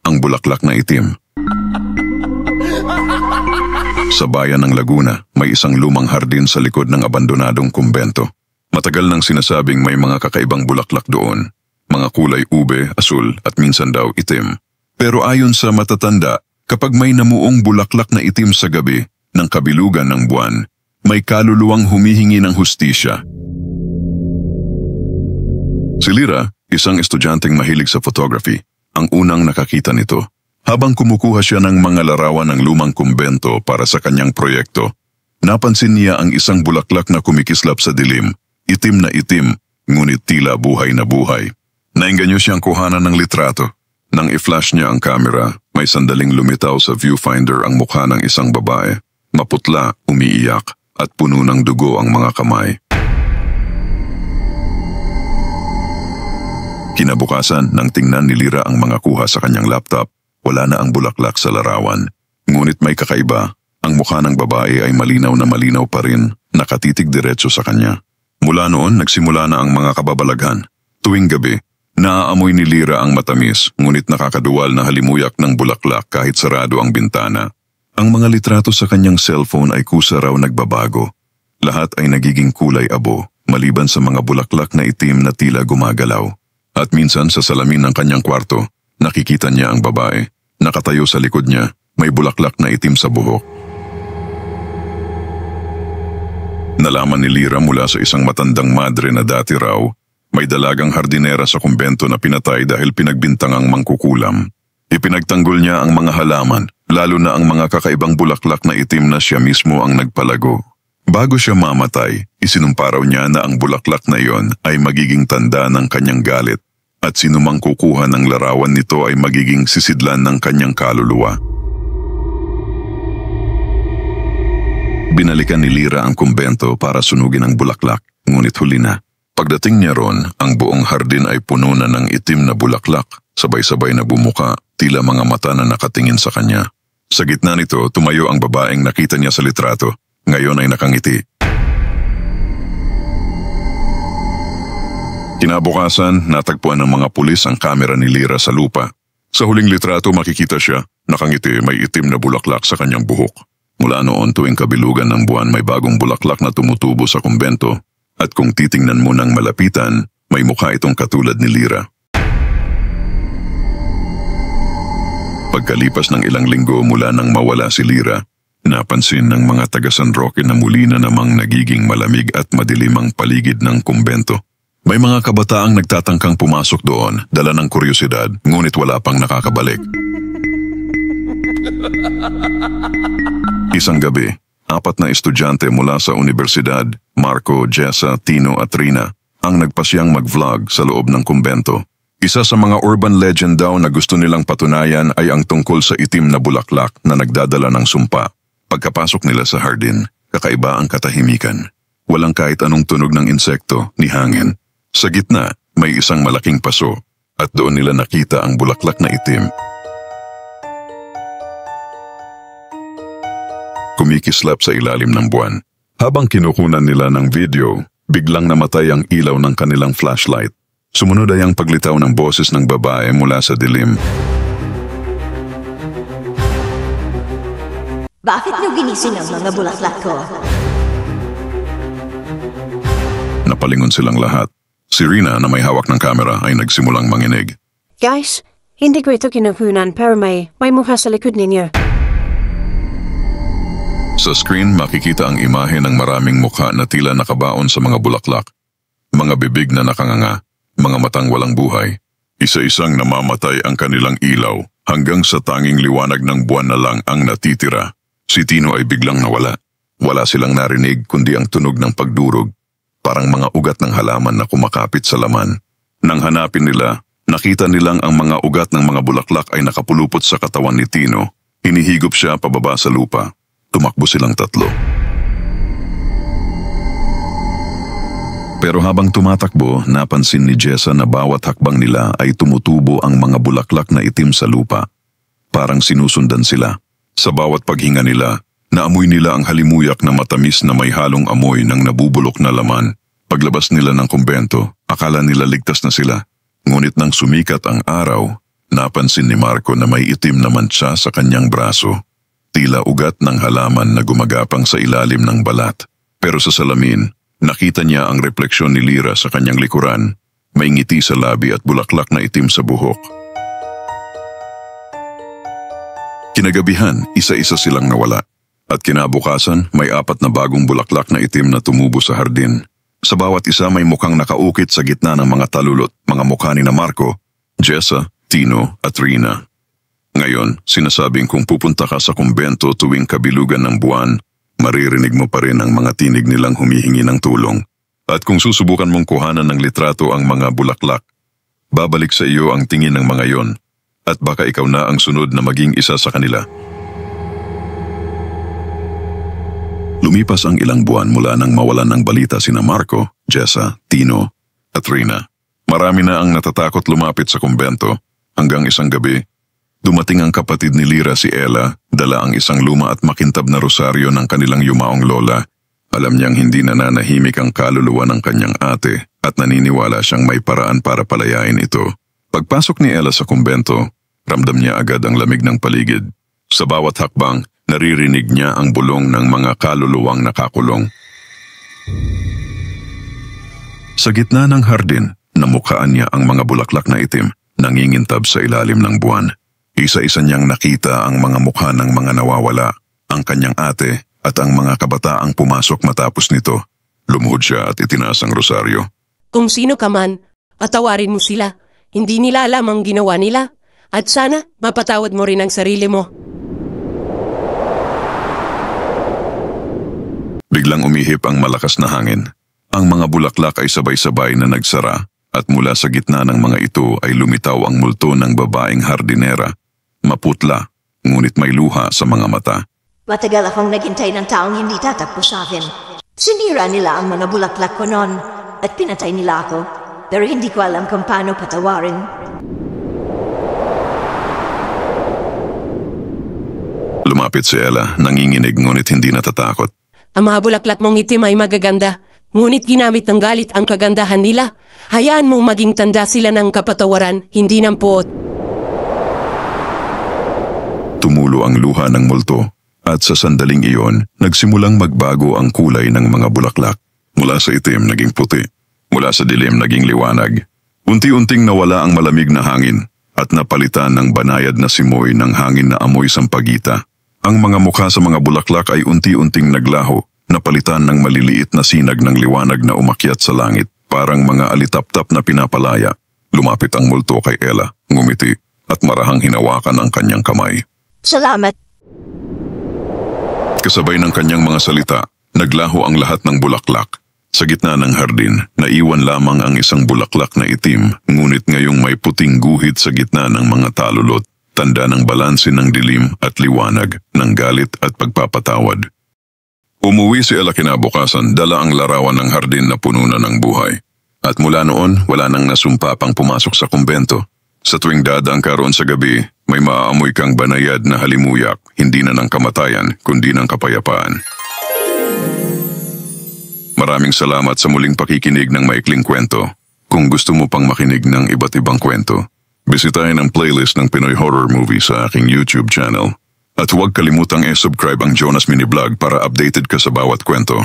Ang bulaklak na itim. Sa bayan ng Laguna, may isang lumang hardin sa likod ng abandonadong kumbento. Matagal nang sinasabing may mga kakaibang bulaklak doon. Mga kulay ube, asul at minsan daw itim. Pero ayon sa matatanda, kapag may namuong bulaklak na itim sa gabi ng kabilugan ng buwan, may kaluluwang humihingi ng hustisya. Si Lyra, isang estudyanteng mahilig sa photography, ang unang nakakita nito. Habang kumukuha siya ng mga larawan ng lumang kumbento para sa kanyang proyekto, napansin niya ang isang bulaklak na kumikislap sa dilim, itim na itim, ngunit tila buhay na buhay. Naengganyo siyang kuhanan ng litrato. Nang i-flash niya ang camera, may sandaling lumitaw sa viewfinder ang mukha ng isang babae. Maputla, umiiyak, at puno ng dugo ang mga kamay. Kinabukasan, nang tingnan ni Lyra ang mga kuha sa kanyang laptop, wala na ang bulaklak sa larawan. Ngunit may kakaiba, ang mukha ng babae ay malinaw na malinaw pa rin, nakatitig diretso sa kanya. Mula noon, nagsimula na ang mga kababalaghan. Tuwing gabi, naaamoy ni Lyra ang matamis, ngunit nakakaduwal na halimuyak ng bulaklak kahit sarado ang bintana. Ang mga litrato sa kanyang cellphone ay kusa raw nagbabago. Lahat ay nagiging kulay abo, maliban sa mga bulaklak na itim na tila gumagalaw. At minsan sa salamin ng kanyang kwarto, nakikita niya ang babae. Nakatayo sa likod niya, may bulaklak na itim sa buhok. Nalaman ni Lyra mula sa isang matandang madre na dati raw, may dalagang hardinera sa kumbento na pinatay dahil pinagbintangang mangkukulam. Ipinagtanggol niya ang mga halaman, lalo na ang mga kakaibang bulaklak na itim na siya mismo ang nagpalago. Bago siya mamatay, isinumpa raw niya na ang bulaklak na iyon ay magiging tanda ng kanyang galit. At sinumang kukuha ng larawan nito ay magiging sisidlan ng kanyang kaluluwa. Binalikan ni Lyra ang kumbento para sunugin ang bulaklak, ngunit huli na. Pagdating niya ron, ang buong hardin ay puno na ng itim na bulaklak, sabay-sabay na bumuka, tila mga mata na nakatingin sa kanya. Sa gitna nito, tumayo ang babaeng nakita niya sa litrato, ngayon ay nakangiti. Kinabukasan, natagpuan ng mga pulis ang kamera ni Lyra sa lupa. Sa huling litrato makikita siya, nakangiti, may itim na bulaklak sa kanyang buhok. Mula noon tuwing kabilugan ng buwan may bagong bulaklak na tumutubo sa kumbento. At kung titingnan mo ng malapitan, may mukha itong katulad ni Lyra. Pagkalipas ng ilang linggo mula nang mawala si Lyra, napansin ng mga taga San Roque na muli na namang nagiging malamig at madilim ang paligid ng kumbento. May mga kabataang nagtatangkang pumasok doon, dala ng kuryosidad, ngunit wala pang nakakabalik. Isang gabi, 4 na estudyante mula sa universidad, Marco, Jessa, Tino at Rina, ang nagpasyang mag-vlog sa loob ng kumbento. Isa sa mga urban legend daw na gusto nilang patunayan ay ang tungkol sa itim na bulaklak na nagdadala ng sumpa. Pagkapasok nila sa hardin, kakaiba ang katahimikan. Walang kahit anong tunog ng insekto ni hangin. Sa gitna, may isang malaking paso at doon nila nakita ang bulaklak na itim. Kumikislap sa ilalim ng buwan. Habang kinukunan nila ng video, biglang namatay ang ilaw ng kanilang flashlight. Sumunod ay ang paglitaw ng boses ng babae mula sa dilim. Bakit niyo ginising ang mga bulaklak ko? Napalingon silang lahat. Si Rina na may hawak ng kamera ay nagsimulang manginig. Guys, hindi ko ito kinukunan pero may mukha sa likod ninyo. Sa screen makikita ang imahe ng maraming mukha na tila nakabaon sa mga bulaklak. Mga bibig na nakanganga, mga matang walang buhay. Isa-isang namamatay ang kanilang ilaw hanggang sa tanging liwanag ng buwan na lang ang natitira. Si Tino ay biglang nawala. Wala silang narinig kundi ang tunog ng pagdurog. Parang mga ugat ng halaman na kumakapit sa laman. Nang hanapin nila, nakita nilang ang mga ugat ng mga bulaklak ay nakapulupot sa katawan ni Tino. Hinihigop siya pababa sa lupa. Tumakbo silang tatlo. Pero habang tumatakbo, napansin ni Jessa na bawat hakbang nila ay tumutubo ang mga bulaklak na itim sa lupa. Parang sinusundan sila. Sa bawat paghinga nila, naamoy nila ang halimuyak na matamis na may halong amoy ng nabubulok na laman. Paglabas nila ng kumbento, akala nila ligtas na sila. Ngunit nang sumikat ang araw, napansin ni Marco na may itim na mantsa sa kanyang braso. Tila ugat ng halaman na gumagapang sa ilalim ng balat. Pero sa salamin, nakita niya ang refleksyon ni Lyra sa kanyang likuran. May ngiti sa labi at bulaklak na itim sa buhok. Kinagabihan, isa-isa silang nawala. At kinabukasan, may 4 na bagong bulaklak na itim na tumubo sa hardin. Sa bawat isa may mukhang nakaukit sa gitna ng mga talulot, mga mukha ni na Marco, Jessa, Tino at Rina. Ngayon, sinasabing kung pupunta ka sa kumbento tuwing kabilugan ng buwan, maririnig mo pa rin ang mga tinig nilang humihingi ng tulong. At kung susubukan mong kuhanan ng litrato ang mga bulaklak, babalik sa iyo ang tingin ng mga yon, at baka ikaw na ang sunod na maging isa sa kanila. Lumipas ang ilang buwan mula nang mawalan ng balita sina Marco, Jessa, Tino at Rina. Marami na ang natatakot lumapit sa kumbento hanggang isang gabi. Dumating ang kapatid ni Lyra si Ella, dala ang isang luma at makintab na rosaryo ng kanilang yumaong lola. Alam niyang hindi nananahimik ang kaluluwa ng kanyang ate at naniniwala siyang may paraan para palayain ito. Pagpasok ni Ella sa kumbento, ramdam niya agad ang lamig ng paligid. Sa bawat hakbang, naririnig niya ang bulong ng mga kaluluwang nakakulong. Sa gitna ng hardin, namukhaan niya ang mga bulaklak na itim, nangingintab sa ilalim ng buwan. Isa-isa niyang nakita ang mga mukha ng mga nawawala, ang kanyang ate at ang mga kabataang pumasok matapos nito. Lumuhod siya at itinaas ang rosaryo. Kung sino ka man, patawarin mo sila. Hindi nila alam ang ginawa nila. At sana, mapatawad mo rin ang sarili mo. Biglang umihip ang malakas na hangin. Ang mga bulaklak ay sabay-sabay na nagsara at mula sa gitna ng mga ito ay lumitaw ang multo ng babaeng hardinera. Maputla, ngunit may luha sa mga mata. Matagal akong naghintay ng taong hindi tatakbo sa akin. Sinira nila ang mga bulaklak ko noon at pinatay nila ako. Pero hindi ko alam kung paano patawarin. Lumapit si Ella, nanginginig ngunit hindi natatakot. Ang mga bulaklak mong itim ay magaganda. Ngunit ginamit ng galit ang kagandahan nila. Hayaan mong maging tanda sila ng kapatawaran, hindi ng puot. Tumulo ang luha ng multo at sa sandaling iyon, nagsimulang magbago ang kulay ng mga bulaklak. Mula sa itim naging puti, mula sa dilim naging liwanag. Unti-unting nawala ang malamig na hangin at napalitan ng banayad na simoy ng hangin na amoy sampagita. Ang mga mukha sa mga bulaklak ay unti-unting naglaho, napalitan ng maliliit na sinag ng liwanag na umakyat sa langit, parang mga alitap-tap na pinapalaya. Lumapit ang multo kay Ella, ngumiti at marahang hinawakan ang kanyang kamay. Salamat. Kasabay ng kanyang mga salita, naglaho ang lahat ng bulaklak. Sa gitna ng hardin, naiwan lamang ang isang bulaklak na itim, ngunit ngayong may puting guhit sa gitna ng mga talulot, tanda ng balanse ng dilim at liwanag, ng galit at pagpapatawad. Umuwi si Ella kinabukasan, dala ang larawan ng hardin na puno na ng buhay. At mula noon, wala nang nasumpa pang pumasok sa kumbento. Sa tuwing dadaan ka roon sa gabi, may maaamoy kang banayad na halimuyak, hindi na ng kamatayan, kundi ng kapayapaan. Maraming salamat sa muling pakikinig ng maikling kwento. Kung gusto mo pang makinig ng iba't ibang kwento, bisitahin ang playlist ng Pinoy Horror Movie sa aking YouTube channel. At huwag kalimutang i-subscribe ang Jonas Mini Vlog para updated ka sa bawat kwento.